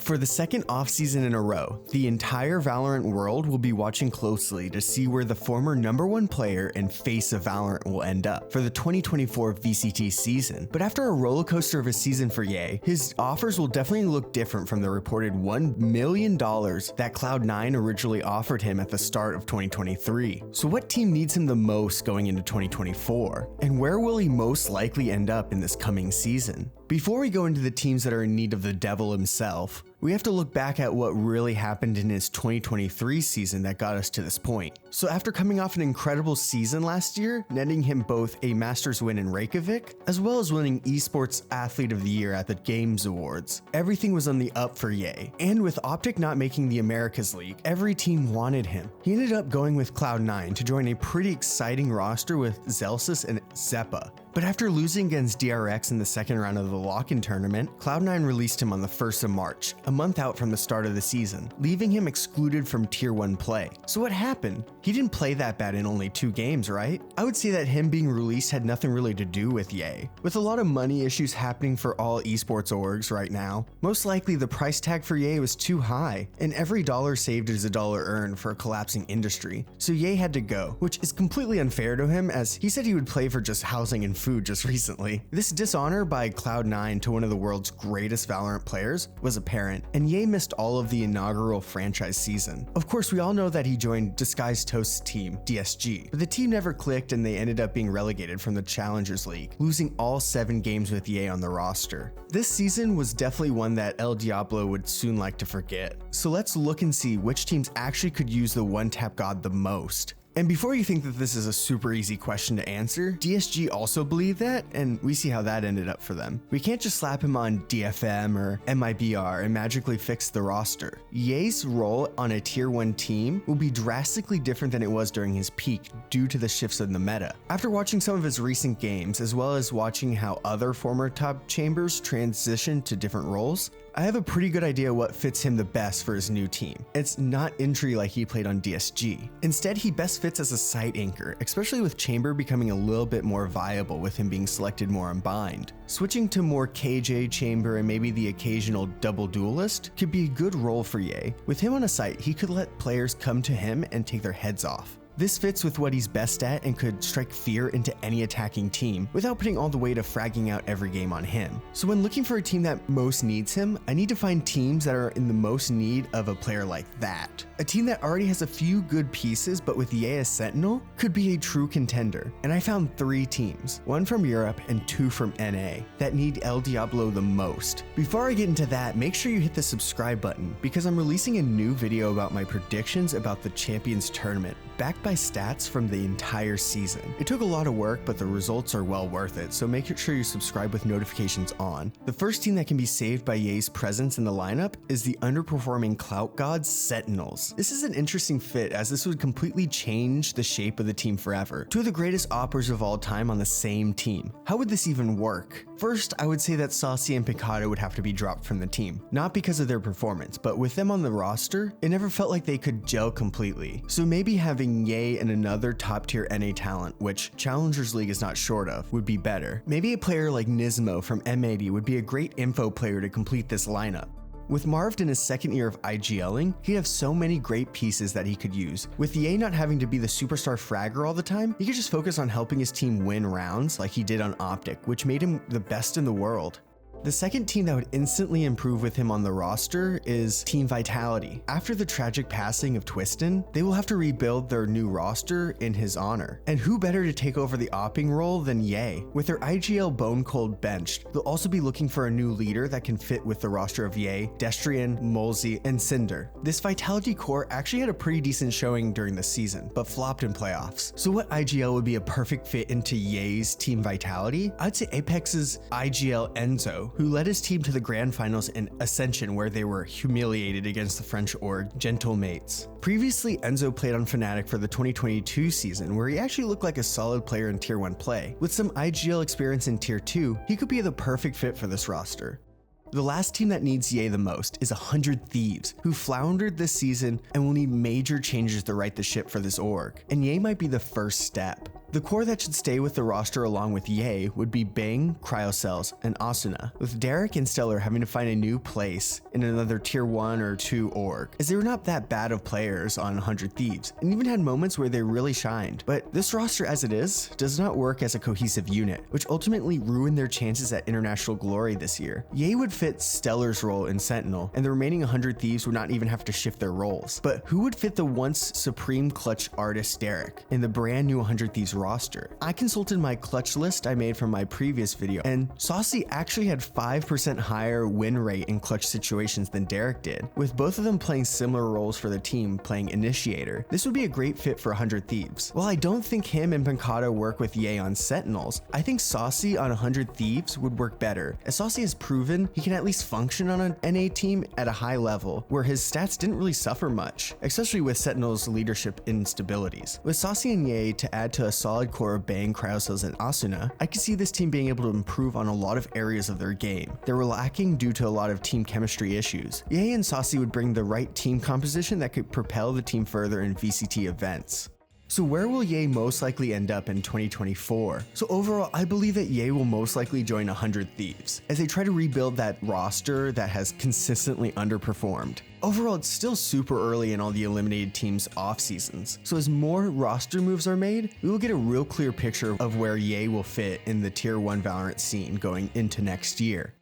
For the second offseason in a row, the entire Valorant world will be watching closely to see where the former #1 player and face of Valorant will end up for the 2024 VCT season. But after a rollercoaster of a season for Ye, his offers will definitely look different from the reported $1 million that Cloud9 originally offered him at the start of 2023. So what team needs him the most going into 2024? And where will he most likely end up in this coming season? Before we go into the teams that are in need of the devil himself, we have to look back at what really happened in his 2023 season that got us to this point. So after coming off an incredible season last year, netting him both a Masters win in Reykjavik, as well as winning Esports Athlete of the Year at the Games Awards, everything was on the up for Ye. And with Optic not making the Americas League, every team wanted him. He ended up going with Cloud9 to join a pretty exciting roster with Zelsis and Zeppa. But after losing against DRX in the second round of the lock-in tournament, Cloud9 released him on the 1st of March, a month out from the start of the season, leaving him excluded from Tier 1 play. So what happened? He didn't play that bad in only 2 games, right? I would say that him being released had nothing really to do with Ye. With a lot of money issues happening for all esports orgs right now, most likely the price tag for Ye was too high, and every dollar saved is a dollar earned for a collapsing industry. So Ye had to go, which is completely unfair to him as he said he would play for just housing and food just recently. This dishonor by Cloud9 to one of the world's greatest Valorant players was apparent, and Ye missed all of the inaugural franchise season. Of course, we all know that he joined Disguised Toast's team, DSG, but the team never clicked and they ended up being relegated from the Challengers League, losing all 7 games with Ye on the roster. This season was definitely one that El Diablo would soon like to forget. So let's look and see which teams actually could use the one-tap god the most. And before you think that this is a super easy question to answer, DSG also believed that, and we see how that ended up for them. We can't just slap him on DFM or MIBR and magically fix the roster. Ye's role on a tier 1 team will be drastically different than it was during his peak due to the shifts in the meta. After watching some of his recent games, as well as watching how other former top chambers transitioned to different roles, I have a pretty good idea what fits him the best for his new team. It's not entry like he played on DSG. Instead, he best fits as a site anchor, especially with Chamber becoming a little bit more viable with him being selected more on Bind. Switching to more KJ Chamber and maybe the occasional double duelist could be a good role for Ye. With him on a site, he could let players come to him and take their heads off. This fits with what he's best at and could strike fear into any attacking team without putting all the weight of fragging out every game on him. So when looking for a team that most needs him, I need to find teams that are in the most need of a player like that. A team that already has a few good pieces but with Ye as Sentinel could be a true contender. And I found 3 teams, 1 from Europe and 2 from NA, that need El Diablo the most. Before I get into that, make sure you hit the subscribe button because I'm releasing a new video about my predictions about the Champions Tournament, backed by stats from the entire season. It took a lot of work, but the results are well worth it, so make sure you subscribe with notifications on. The first team that can be saved by Ye's presence in the lineup is the underperforming Clout Gods Sentinels. This is an interesting fit as this would completely change the shape of the team forever. 2 of the greatest oppers of all time on the same team. How would this even work? First, I would say that Saucy and Picado would have to be dropped from the team, not because of their performance, but with them on the roster, it never felt like they could gel completely. So maybe having Ye and another top tier NA talent, which Challengers League is not short of, would be better. Maybe a player like Nismo from M80 would be a great info player to complete this lineup. With Marved in his second year of IGLing, he'd have so many great pieces that he could use. With Ye not having to be the superstar fragger all the time, he could just focus on helping his team win rounds like he did on Optic, which made him the best in the world. The second team that would instantly improve with him on the roster is Team Vitality. After the tragic passing of Twistin, they will have to rebuild their new roster in his honor. And who better to take over the opping role than Ye? With their IGL Bone Cold benched, they'll also be looking for a new leader that can fit with the roster of Ye, Destrian, Molzy, and Cinder. This Vitality core actually had a pretty decent showing during the season, but flopped in playoffs. So what IGL would be a perfect fit into Ye's Team Vitality? I'd say Apex's IGL Enzo, who led his team to the grand finals in Ascension where they were humiliated against the French org Gentle Mates. Previously, Enzo played on Fnatic for the 2022 season where he actually looked like a solid player in Tier 1 play. With some IGL experience in Tier 2, he could be the perfect fit for this roster. The last team that needs Ye the most is 100 Thieves, who floundered this season and will need major changes to right the ship for this org, and Ye might be the first step. The core that should stay with the roster along with Ye would be Bang, Cryocells, and Asuna, with Derek and Stellar having to find a new place in another tier 1 or 2 org, as they were not that bad of players on 100 Thieves, and even had moments where they really shined. But this roster as it is does not work as a cohesive unit, which ultimately ruined their chances at international glory this year. Ye would fit Stellar's role in Sentinel, and the remaining 100 Thieves would not even have to shift their roles. But who would fit the once supreme clutch artist Derek in the brand new 100 Thieves roster? I consulted my clutch list I made from my previous video, and Saucy actually had 5% higher win rate in clutch situations than Derek did, with both of them playing similar roles for the team playing initiator. This would be a great fit for 100 Thieves. While I don't think him and Pancata work with Ye on Sentinels, I think Saucy on 100 Thieves would work better, as Saucy has proven he can at least function on an NA team at a high level, where his stats didn't really suffer much, especially with Sentinel's leadership instabilities. With Saucy and Ye to add to a solid core of Bang, Cryocells, and Asuna, I could see this team being able to improve on a lot of areas of their game. They were lacking due to a lot of team chemistry issues. Ye and Saucy would bring the right team composition that could propel the team further in VCT events. So where will Ye most likely end up in 2024? So overall, I believe that Ye will most likely join 100 Thieves, as they try to rebuild that roster that has consistently underperformed. Overall, it's still super early in all the eliminated teams' off seasons, so as more roster moves are made, we will get a real clear picture of where Ye will fit in the tier 1 Valorant scene going into next year.